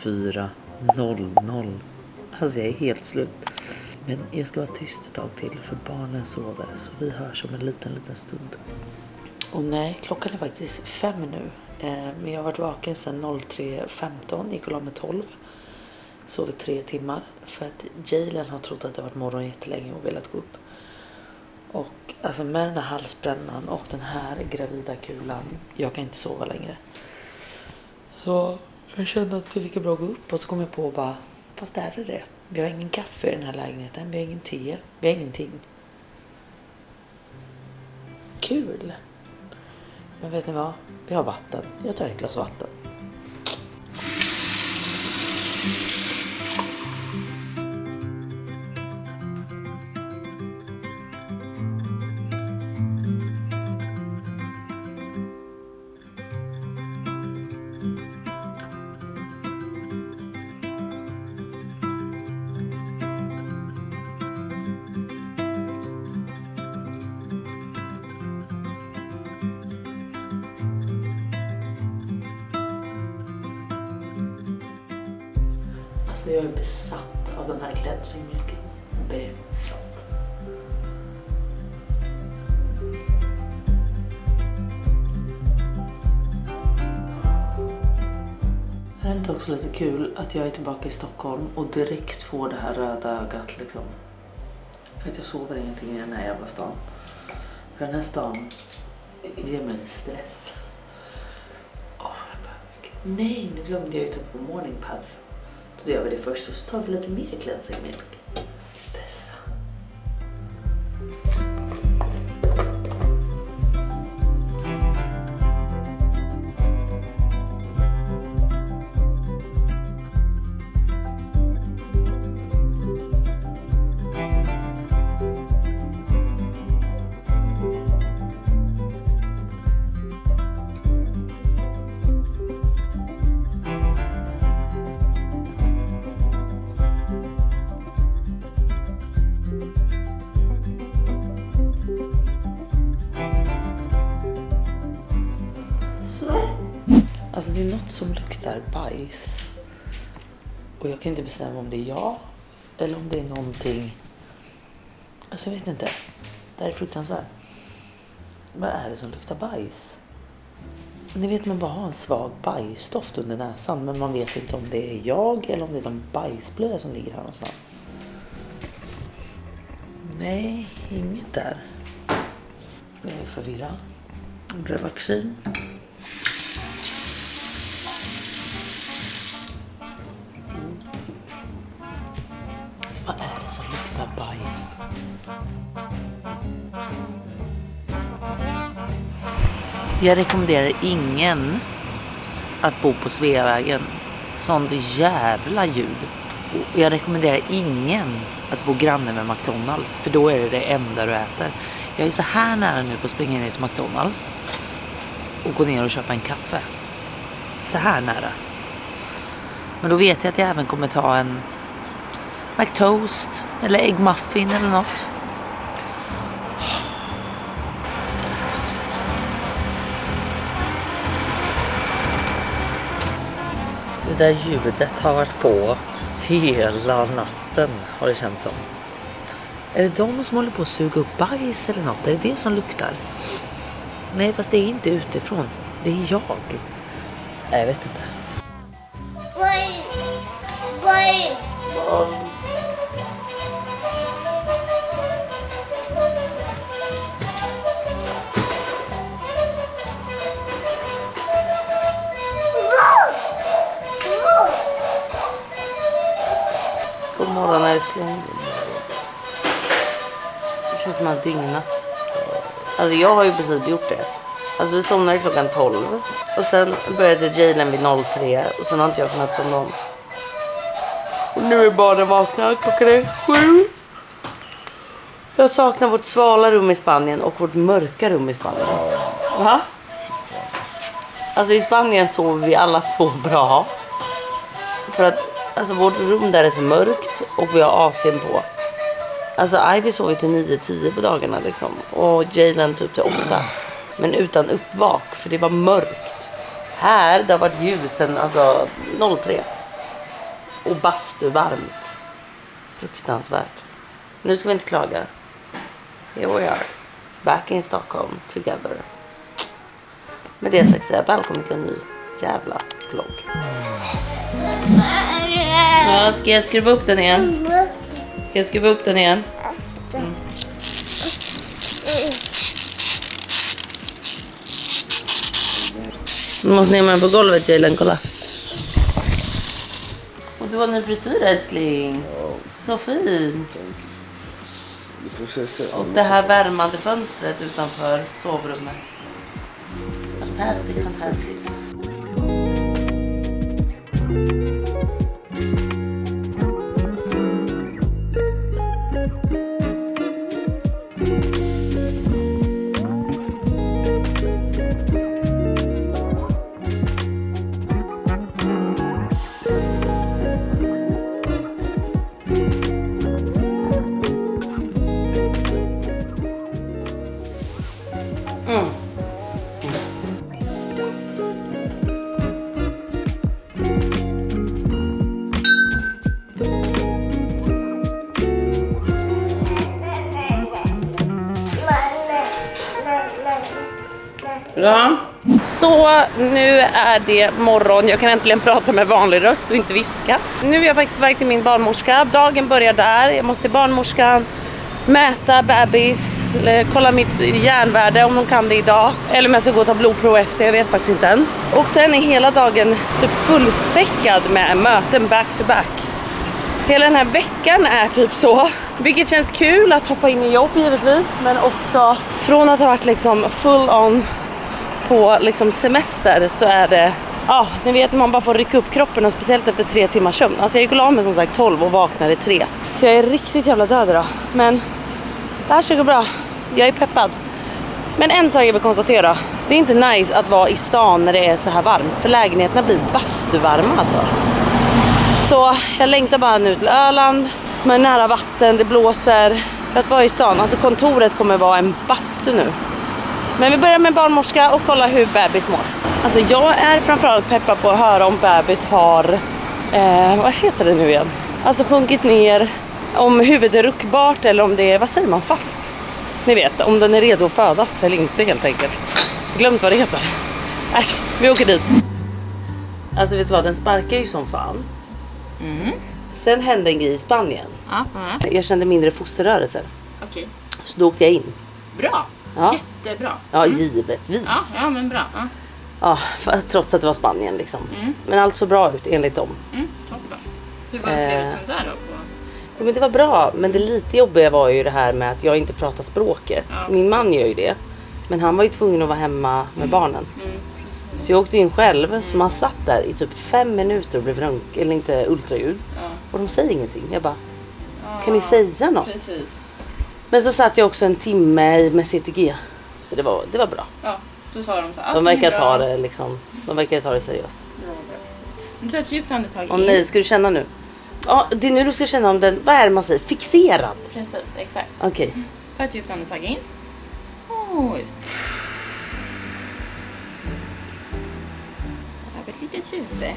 04:00. Alltså jag är helt slut. Men jag ska vara tyst ett tag till för barnen sover. Så vi hörs om en liten stund. Och nej, klockan är faktiskt 5 nu. Men jag har varit vaken sedan 03:15. Gick och la med 12. Sov 3 timmar. För att Jalen har trott att det har varit morgon jättelänge och velat gå upp. Och alltså med den här halsbrännan och den här gravida kulan. Jag kan inte sova längre. Så jag kände att det är lika bra att gå upp. Och så kom jag på och bara, fast där är det. Vi har ingen kaffe i den här lägenheten. Vi har ingen te. Vi har ingenting. Kul. Men vet ni vad? Vi har vatten. Jag tar ett glas vatten. Alltså jag är besatt av den här cleansingmjölken. Besatt. Det är inte också lite kul att jag är tillbaka i Stockholm och direkt får det här röda ögat liksom. För att jag sover ingenting i den här jävla stan. För den här stan ger mig stress. Jag behöver mycket. Nej, nu glömde jag ju ta på morning pads. Så gör vi det först och så tar vi lite mer cleansingmjölk. Dessa. Alltså det är något som luktar bajs. Och jag kan inte bestämma om det är jag. Eller om det är någonting. Alltså jag vet inte. Det här är fruktansvärt. Vad är det som luktar bajs? Ni vet man bara har en svag bajsdoft under näsan. Men man vet inte om det är jag. Eller om det är de bajsblöja som ligger här någonstans. Nej, inget där. Jag är förvirrad. Brödvaccin. Vad är det som luktar bajs? Jag rekommenderar ingen att bo på Sveavägen. Sånt jävla ljud. Och jag rekommenderar ingen att bo granne med McDonalds. För då är det enda du äter. Jag är så här nära nu på att springa ner till McDonalds. Och gå ner och köpa en kaffe. Så här nära. Men då vet jag att jag även kommer ta en McToast eller äggmuffin eller något. Det där ljudet har varit på hela natten, har det känts som. Är det de som håller på att suga upp bajs eller något? Är det det som luktar? Nej, fast det är inte utifrån. Det är jag. Jag vet inte. God morgon älskling. Det känns som att jag har dygnat. Alltså jag har ju precis gjort det. Alltså vi somnade klockan 12. Och sen började Jalen vid 03. Och sen har inte jag kunnat somna om. Och nu är barnen vakna. Klockan är 7. Jag saknar vårt svala rum i Spanien och vårt mörka rum i Spanien. Va? Alltså i Spanien sover vi alla så bra. För att alltså vårt rum där är så mörkt och vi har AC:n på. Alltså Ivy sover till 9-10 på dagarna liksom. Och Jalen typ till 8. Men utan uppvak för det var mörkt. Här det har varit ljusen alltså 03. Och bastu varmt. Fruktansvärt. Nu ska vi inte klaga. Here we are. Back in Stockholm together. Med det sagt säger jag välkommen till en ny jävla vlogg. Ja, ska jag skruva upp den igen? Ska jag skruva upp den igen? Du måste ner med på golvet, Jalen, kolla. Och du har en ny frisyr, älskling. Så fin. Du får se sen. Och det här värmande fönstret utanför sovrummet. Fantastiskt, fantastiskt. Ja, så nu är det morgon. Jag kan äntligen prata med vanlig röst och inte viska. Nu är jag faktiskt på väg till min barnmorska. Dagen börjar där. Jag måste till barnmorskan, mäta bebis, kolla mitt järnvärde om de kan det idag. Eller om jag ska gå och ta blodprov efter, jag vet faktiskt inte än. Och sen är hela dagen typ fullspäckad med möten back to back. Hela den här veckan är typ så. Vilket känns kul att hoppa in i jobb givetvis. Men också från att ha varit liksom full on på liksom semester så är det, ja, ni vet man bara får rycka upp kroppen och speciellt efter 3 timmars sömn. Alltså jag gick och la mig som sagt 12 och vaknade 3. Så jag är riktigt jävla död idag. Men det här ska gå bra. Jag är peppad. Men en sak jag vill konstatera. Det är inte nice att vara i stan när det är så här varmt. För lägenheterna blir bastuvarma alltså. Så jag längtar bara nu till Öland. Som är nära vatten, det blåser. För att vara i stan. Alltså kontoret kommer vara en bastu nu. Men vi börjar med barnmorska och kolla hur bebis mår. Alltså jag är framförallt peppad på att höra om bebis har, vad heter det nu igen? Alltså sjunkit ner, om huvudet är ruckbart eller om det är, vad säger man, fast? Ni vet, om den är redo att födas eller inte helt enkelt. Glömt vad det heter. Äsch, vi åker dit. Alltså vet du vad, den sparkar ju som fan. Sen hände en grej i Spanien. Jag kände mindre fosterrörelser. Okej. Så då åkte jag in. Bra. Ja. Jättebra. Ja, givetvis. Ja, men bra. Ja, trots att det var Spanien liksom. Men allt så bra ut enligt dem. Toppen. Hur var upplevelsen där då? Ja, men det var bra, men det lite jobbiga var ju det här med att jag inte pratar språket. Ja, min man gör ju det. Men han var ju tvungen att vara hemma med barnen. Så jag åkte in själv, så man satt där i typ 5 minuter och blev eller inte ultraljud. Och de säger ingenting. Jag bara, kan ni säga något? Precis. Men så satt jag också en timme med CTG. Så det var bra. Ja, då sa de så här. De verkar ta det liksom, seriöst. Nu tar jag ett djupt andetag in. Åh nej, ska du känna nu? Ja, det är nu du ska känna om den, vad är det man säger? Fixerad? Precis, exakt. Okej. Ta ett djupt andetag in. Och ut. Över ett litet huvud.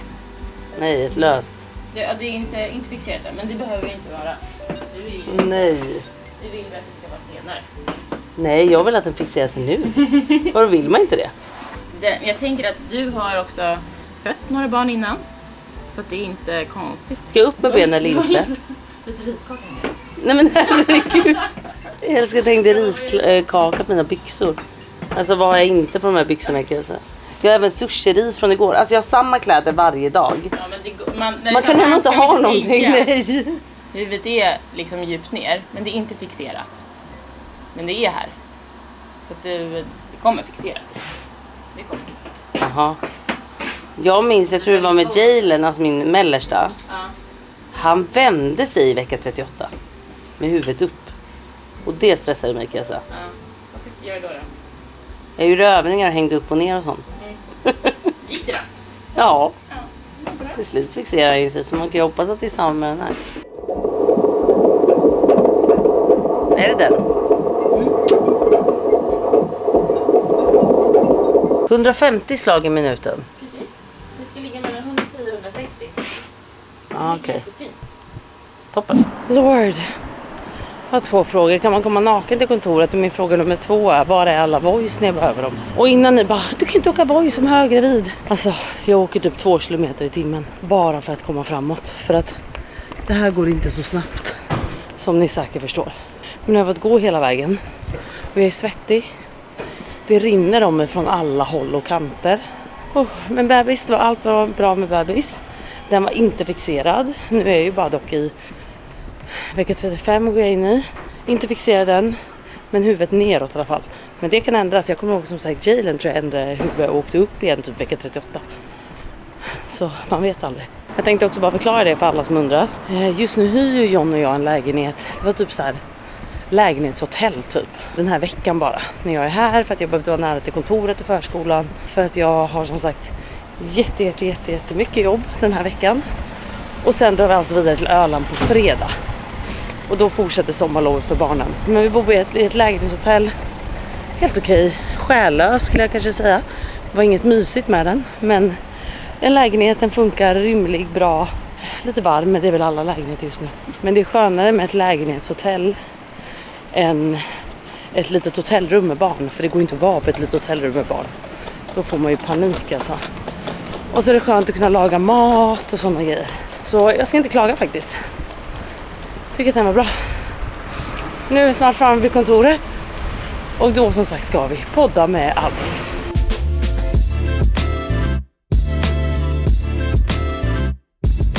Nej, ett löst. Det är inte fixerat där, men det behöver det inte vara. Nej. Du vill att det ska vara senare. Nej, jag vill att den fixeras nu. Varför vill man inte det? Jag tänker att du har också fött några barn innan. Så att det är inte konstigt. Ska jag upp med benen eller inte? Lite riskaka. Nej men herregud. Jag älskar tänkte riskaka på mina byxor. Alltså vad har jag inte på de här byxorna kan jag säga. Jag har även sushi-ris från igår. Alltså jag har samma kläder varje dag. Ja, men man kan ändå inte ha någonting. Nej. Huvudet är liksom djupt ner, men det är inte fixerat. Men det är här. Så att det kommer fixeras. Det kommer. Jaha. Jag minns, jag tror det var med Jalen, alltså min mellersta. Ja. Han vände sig i vecka 38. Med huvudet upp. Och det stressade mig kan jag säga. Ja. Vad fick du göra då? Jag gjorde övningar och hängde upp och ner och sånt. Gick det då? Ja. Ja. Till slut fixerar jag ju sig, så man kan ju hoppas att det är samma med den här. Är det den? 150 slag i minuten. Precis. Det ska ligga mellan 110 och 160. Ja. Ja, okej. Toppen. Lord. Jag har 2 frågor. Kan man komma naken till kontoret? Och min fråga nummer 2 är, var är alla boys när jag behöver dem? Och innan ni bara, du kan inte åka boys som höggravid. Alltså, jag åker typ 2 kilometer i timmen. Bara för att komma framåt. För att det här går inte så snabbt. Som ni säkert förstår. Men jag har fått gå hela vägen. Och jag är svettig. Det rinner om mig från alla håll och kanter. Men bebis, det var allt var bra med bebis. Den var inte fixerad. Nu är jag ju bara dock i vecka 35 går jag in i. Inte fixerad den, men huvudet neråt i alla fall. Men det kan ändras. Jag kommer ihåg som sagt, Jalen tror jag ändrade huvudet och åkte upp igen typ vecka 38. Så man vet aldrig. Jag tänkte också bara förklara det för alla som undrar. Just nu hyr ju John och jag en lägenhet. Det var typ så här lägenhetshotell typ. Den här veckan bara. När jag är här för att jag behövde vara nära till kontoret och förskolan. För att jag har som sagt jättemycket jobb den här veckan. Och sen drar vi alltså vidare till Öland på fredag. Och då fortsätter sommarlovet för barnen. Men vi bor i ett lägenhetshotell. Helt okej. Själlös skulle jag kanske säga. Det var inget mysigt med den. Men en lägenhet, den funkar rymlig, bra. Lite varm, men det är väl alla lägenheter just nu. Men det är skönare med ett lägenhetshotell än ett litet hotellrum med barn. För det går inte att vara på ett litet hotellrum med barn. Då får man ju panik alltså. Och så är det skönt att kunna laga mat och sådana grejer. Så jag ska inte klaga faktiskt. Tycker att den var bra. Nu är vi snart framme vid kontoret. Och då som sagt ska vi podda med Alice.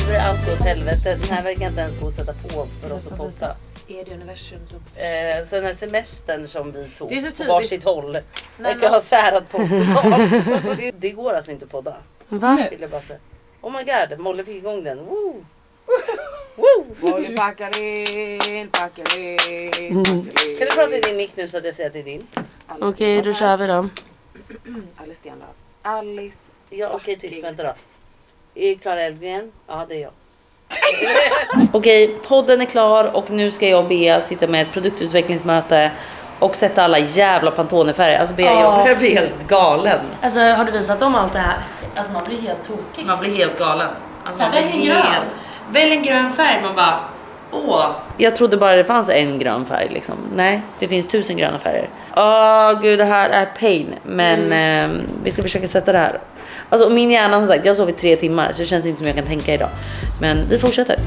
Nu är allt åt helvete. Den här veckan inte ens gå att sätta på för oss att podda. Är det universum som... Så den här semestern som vi tog det är så på varsitt håll. Jag har särat på oss totalt. det går alltså inte att podda. Va? Vill jag bara säga. Oh my god, Molly fick igång den. Woo! Woo! Molly packar in. Kan du prata i din mick nu så att jag ser att det är din? Okej, då kör vi då. Alice Stenlöf. Alice. Ja, okej, tyst, vänta då. Är Klara Elfgren? Ja, det är jag. Okej, podden är klar och nu ska jag och Bea sitta med ett produktutvecklingsmöte och sätta alla jävla Pantone-färger. Alltså Bea, jag börjar bli helt galen. Alltså har du visat om allt det här? Alltså man blir helt tokig. Man blir helt galen. Alltså, man välj en blir grön. Välj en grön färg, man bara... Åh. Jag trodde bara det fanns en grön färg liksom. Nej, det finns 1000 gröna färger. Gud, det här är pain. Men vi ska försöka sätta det här. Alltså min hjärna som sagt, jag sov i 3 timmar. Så det känns inte som jag kan tänka idag. Men vi fortsätter.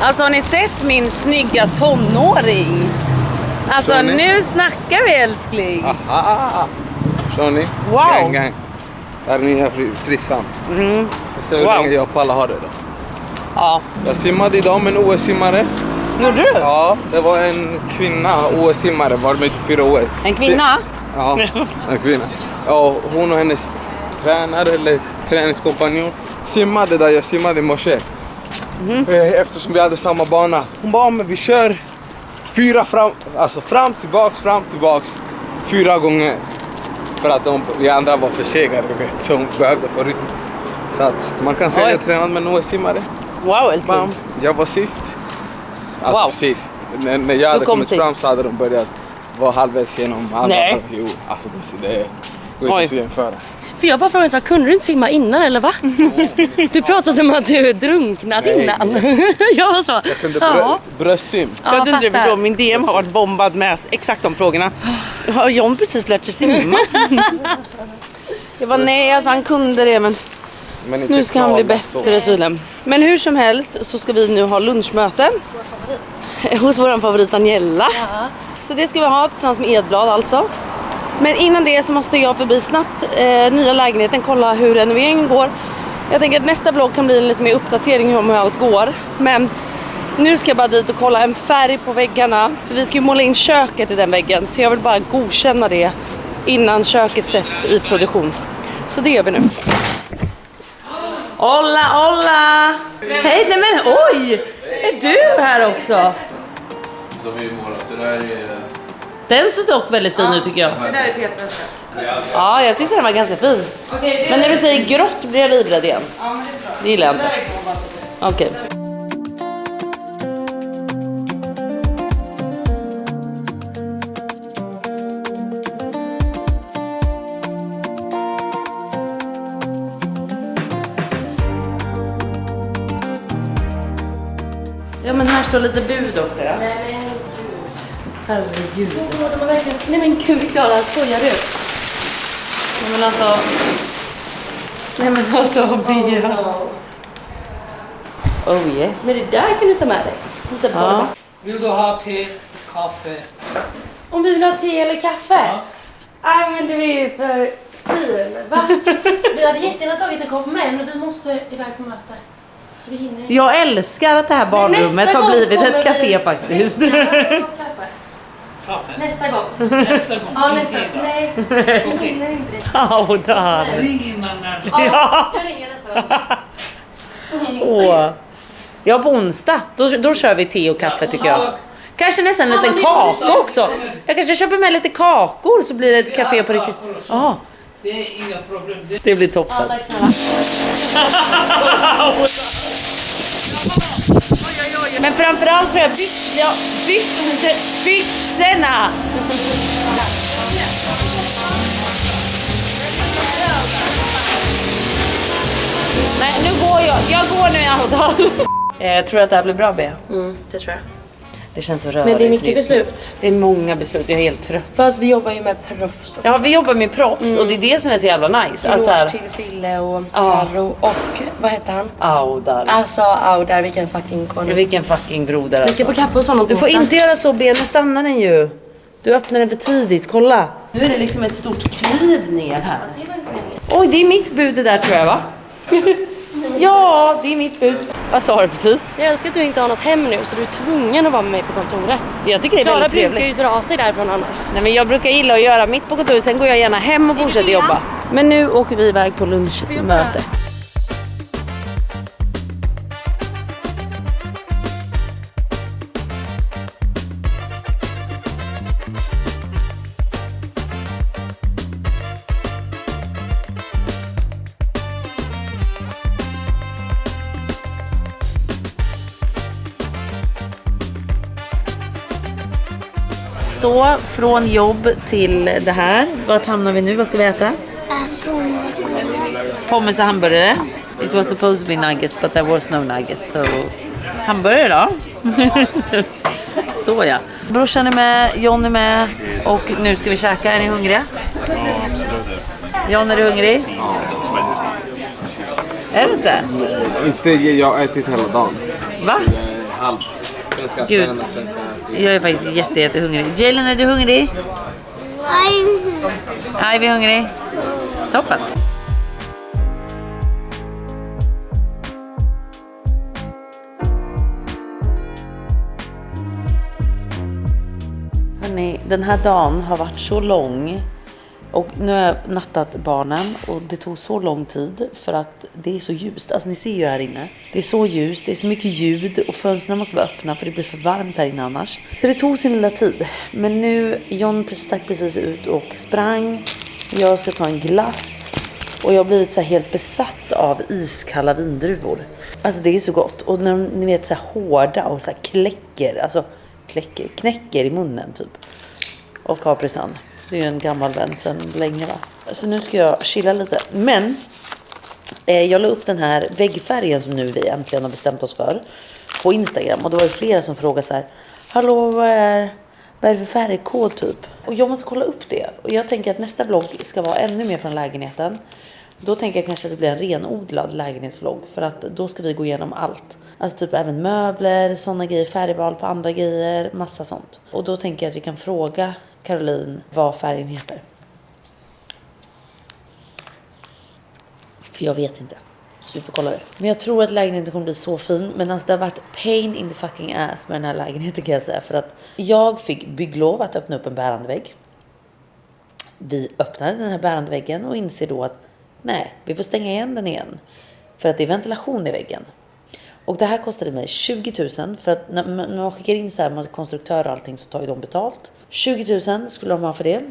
Alltså har ni sett min snygga tonåring? Alltså nu snackar vi älskling. Kör ni? Wow. Gang. Där är nya frissan. Jag ser hur länge jag på alla har det då. Ja. Jag simmade idag med en OS-simmare. Gjorde du? Ja, det var en kvinna, OS-simmare, var med i 4 år. En kvinna? Ja, en kvinna. Ja, hon och hennes tränare eller träningskompanjon simmade där jag simmade i morse. Eftersom vi hade samma bana. Hon bara, men vi kör 4 fram tillbaks 4 gånger. För att vi andra var för sega, du vet, så hon behövde få rytm. Så att man kan säga att jag tränade med en OS-simmare. Wow, älskling. Jag var sist. Alltså sist. När jag hade kommit fram så hade de börjat vara halvvägs genom andra. Nej. Jo, alltså det går inte att jämföra. För jag bara frågade så här, kunde du inte simma innan eller va? Du pratade som att du drunknade innan. Jag var så. Jag kunde bröstsim. Jag tror inte det, min DM har varit bombad med exakt de frågorna. Har John precis lärt sig simma? Jag var nej, alltså han kunde det men nu ska han bli bättre tydligen. Men hur som helst så ska vi nu ha lunchmöte hos vår favorit Daniela. Ja. Så det ska vi ha tillsammans med Edblad alltså. Men innan det så måste jag förbi snabbt nya lägenheten, kolla hur renoveringen går. Jag tänker att nästa vlogg kan bli en lite mer uppdatering hur det går. Men nu ska jag bara dit och kolla en färg på väggarna. För vi ska ju måla in köket i den väggen. Så jag vill bara godkänna det innan köket sätts i produktion. Så det gör vi nu. Hola, hola! Hej, nej men oj! Är du här också? Som vi målar, så där är... Den såg dock väldigt fin ut tycker jag. Det där är Petrans kök. Ja, jag tyckte den var ganska fin. Men när du säger grått blir jag livrädd igen. Ja, men det är bra. Det gillar jag inte. Okej. Ja, men här står lite bud också. Ja. Nej men gud. Herregud. Åh, de har verkligen... Nej men gud Klara, skojar du? Nej, men alltså... Nej, men alltså, Bea. Oh yes. Men det där kan du ta med dig. Inte bara. Ja. Vill du ha te, kaffe? Om vi vill ha te eller kaffe? Nej men du är ju för fin. Va? Vi hade jättegärna tagit en kopp men vi måste iväg på möte. Så vi hinner inte. Jag älskar att det här barnrummet har blivit ett café faktiskt. Kaffe? Nästa gång. Nästa gång. Ja, nästa gång. Nej, vi Okej. hinner inte det. Ja, där. Ring innan när du... Ja, jag ringer nästa gång. Åh. Ja, på onsdag. Då kör vi te och kaffe tycker jag. Kanske nästan en liten kaka också. Jag kanske köper med lite kakor så blir det ett café på riktigt. Ja, Det är inga problem. det blir toppen. Ja, tack snälla. Men framförallt tror jag byxorna. Nej, nu går jag. Jag går nu i alla fall. Jag tror att det här blir bra, Bea. Det tror jag. Det känns så rörigt. Men det är mycket just nu. beslut. Det är många beslut. Jag är helt trött. Fast vi jobbar ju med proffs. Ja, vi jobbar med proffs och det är det som är så jävla nice. Alltså Eloge här, till Fille och Carro och vad heter han? Audar. Alltså Audar, vilken fucking konung. Vilken fucking broder Vi alltså. ska få kaffe hos honom på Du får onsdag. inte göra så, Ben. Nu stannar den ju. Du öppnar den för tidigt. Kolla. Nu är det liksom ett stort kliv ner här. Oj, det är mitt bud det där tror jag, va? Ja, det är mitt bud. Vad sa du precis? Jag älskar att du inte har något hem nu så du är tvungen att vara med mig på kontoret. Jag tycker det är Klara väldigt brukar trevligt. ju dra sig därifrån annars. Nej, men jag brukar gilla att göra mitt på kontoret. Sen går jag gärna hem och fortsätter jobba. Men nu åker vi iväg på lunchmöte. Så från jobb till det här. Vart hamnar vi nu? Vad ska vi äta? Pommes och hamburgare. It was supposed to be nuggets but there was no nuggets. So hamburgare då. Så ja. Brorsan är med, John är med och nu ska vi käka. Är ni hungriga? Ja, absolut. John, är du hungrig? Ja, Är du inte? Inte, jag har ätit hela dagen. Va? Halv. Svenska Gud. tränar, svenska Jag är faktiskt jättehungrig. Jalen, är du hungrig? Nej, vi är hungrig. Toppen. Hörrni, den här dagen har varit så lång. Och nu har jag nattat barnen och det tog så lång tid för att det är så ljust. Alltså ni ser ju här inne. Det är så ljust, det är så mycket ljud och fönstren måste vara öppna för det blir för varmt här inne annars. Så det tog sin lilla tid. Men nu, John stack precis ut och sprang. Jag ska ta en glass och jag har blivit så här helt besatt av iskalla vindruvor. Alltså det är så gott. Och när ni vet så här hårda och så här knäcker i munnen typ. Och kaprisan. Det är ju en gammal vän sedan länge, va? Så nu ska jag chilla lite. Men jag la upp den här väggfärgen som nu vi äntligen har bestämt oss för på Instagram. Och det var ju flera som frågade så här: hallå, vad är det för färgkod typ? Och jag måste kolla upp det. Och jag tänker att nästa vlogg ska vara ännu mer från lägenheten. Då tänker jag kanske att det blir en renodlad lägenhetsvlogg. För att då ska vi gå igenom allt. Alltså typ även möbler, sådana grejer, färgval på andra grejer, massa sånt. Och då tänker jag att vi kan fråga Caroline vad färgen heter. För jag vet inte. Så vi får kolla det. Men jag tror att lägenheten kommer bli så fin. Men alltså det har varit pain in the fucking ass med den här lägenheten kan jag säga. För att jag fick bygglov att öppna upp en bärande vägg. Vi öppnade den här bärande väggen och inser då att nej, vi får stänga igen den igen. För att det är ventilation i väggen. Och det här kostade mig 20 000 för att när man skickar in så här med konstruktör och allting så tar ju de betalt. 20 000 skulle de ha för det.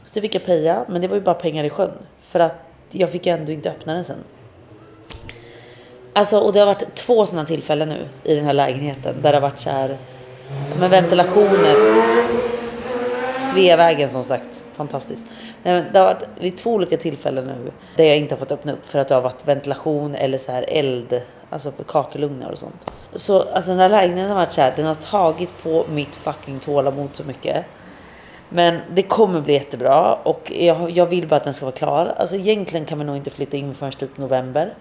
Så det fick jag paya, men det var ju bara pengar i sjön. För att jag fick ändå inte öppna den sen. Alltså, och det har varit 2 sådana tillfällen nu i den här lägenheten. Där det har varit så här med ventilationer. Sveavägen som sagt. fantastiskt. Nej, men det har varit vid 2 olika tillfällen nu där jag inte har fått öppna upp för att det har varit ventilation eller så här eld, alltså för kakelugnar och sånt. Så alltså den här lägenheten har varit så här, den har tagit på mitt fucking tålamod så mycket. Men det kommer bli jättebra och jag vill bara att den ska vara klar. Alltså egentligen kan vi nog inte flytta in förrän typ november.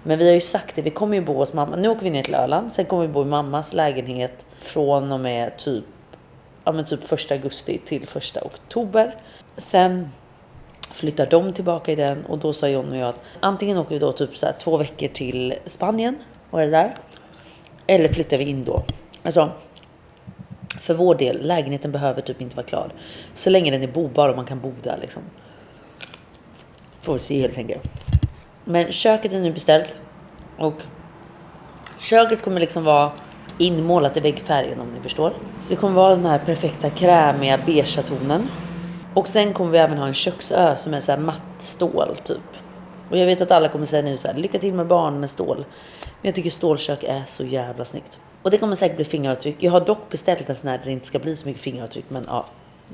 Men vi har ju sagt det, vi kommer ju bo hos mamma. Nu åker vi ner till Öland, sen kommer vi bo i mammas lägenhet från och med typ 1 augusti till 1 oktober. Sen flyttar de tillbaka i den och då sa John och jag att antingen åker vi då typ så här 2 veckor till Spanien och det där. Eller flyttar vi in då. Alltså, för vår del, lägenheten behöver typ inte vara klar. Så länge den är bobar och man kan bo där liksom. Får vi se helt enkelt. Men köket är nu beställt. Och köket kommer liksom vara inmålat i väggfärgen om ni förstår. Så det kommer vara den här perfekta krämiga beigea tonen. Och sen kommer vi även ha en köksö som är så här matt stål typ. Och jag vet att alla kommer säga nu så här, lycka till med barn med stål. Men jag tycker stålkök är så jävla snyggt. Och det kommer säkert bli fingeravtryck. Jag har dock beställt en sån här där det inte ska bli så mycket fingeravtryck. Men ja,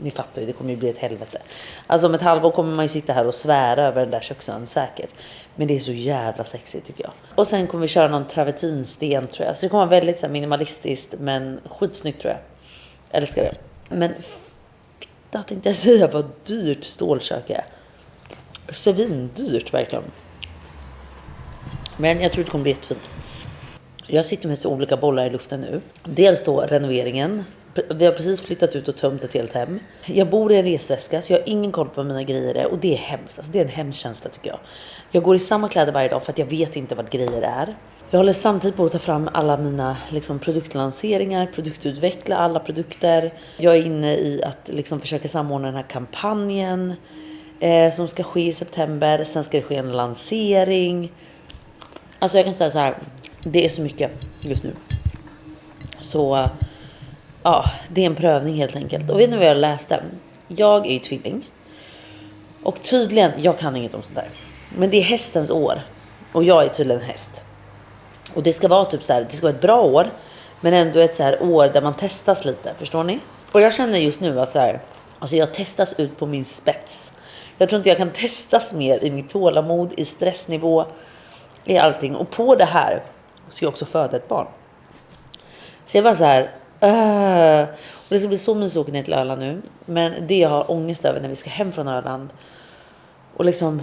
ni fattar ju, det kommer ju bli ett helvete. Alltså om ett halvår kommer man ju sitta här och svära över den där köksön säkert. Men det är så jävla sexigt tycker jag. Och sen kommer vi köra någon travertinsten tror jag. Så det kommer vara väldigt så här minimalistiskt men skitsnyggt tror jag. Älskar det. Men fitta tänkte jag säga vad dyrt stålkök är. Svindyrt verkligen. Men jag tror det kommer bli jättefint. Jag sitter med så olika bollar i luften nu. Dels då renoveringen. Vi har precis flyttat ut och tömt ett helt hem. Jag bor i en resväska så jag har ingen koll på vad mina grejer är. Och det är hemskt. Alltså det är en hemsk känsla tycker jag. Jag går i samma kläder varje dag för att jag vet inte vad grejer är. Jag håller samtidigt på att ta fram alla mina liksom, produktlanseringar. Produktutveckla alla produkter. Jag är inne i att liksom, försöka samordna den här kampanjen. Som ska ske i september. Sen ska det ske en lansering. Alltså jag kan säga så här. Det är så mycket just nu. Så ja, det är en prövning helt enkelt. Och vet ni vad jag läste? Jag är ju tvilling. Och tydligen, jag kan inget om sånt där. Men det är hästens år. Och jag är tydligen häst. Och det ska vara typ så här, det ska vara ett bra år. Men ändå ett så här år där man testas lite, förstår ni? Och jag känner just nu att så här, alltså jag testas ut på min spets. Jag tror inte jag kan testas mer i mitt tålamod, i stressnivå, i allting. Och på det här ska jag också föda ett barn. Så jag bara så här, och det ska bli så mysigt att åka ner till Öland nu. Men det jag har ångest över när vi ska hem från Öland och liksom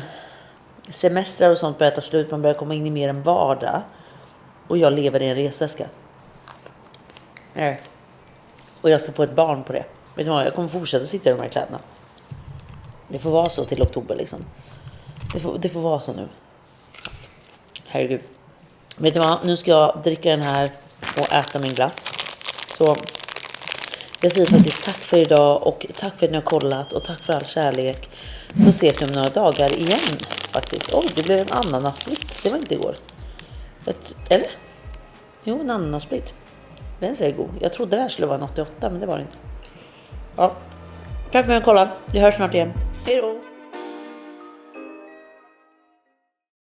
semestrar och sånt börjar ta slut, man börjar komma in i mer en vardag och jag lever i en resväska. Och jag ska få ett barn på det. Vet du vad, jag kommer fortsätta sitta i de här kläderna. Det får vara så till oktober liksom. Det får vara så nu. Herregud. Vet du vad, nu ska jag dricka den här och äta min glass. Så jag säger faktiskt tack för idag och tack för att ni har kollat och tack för all kärlek. Så ses vi om några dagar igen faktiskt. Oj, det blev en ananassplit. Det var inte igår. Eller? Jo, en ananassplit. Den ser god. Jag trodde det här skulle vara en 88 men det var det inte. Ja. Tack för att ni har kollat. Vi hörs snart igen. Hej då!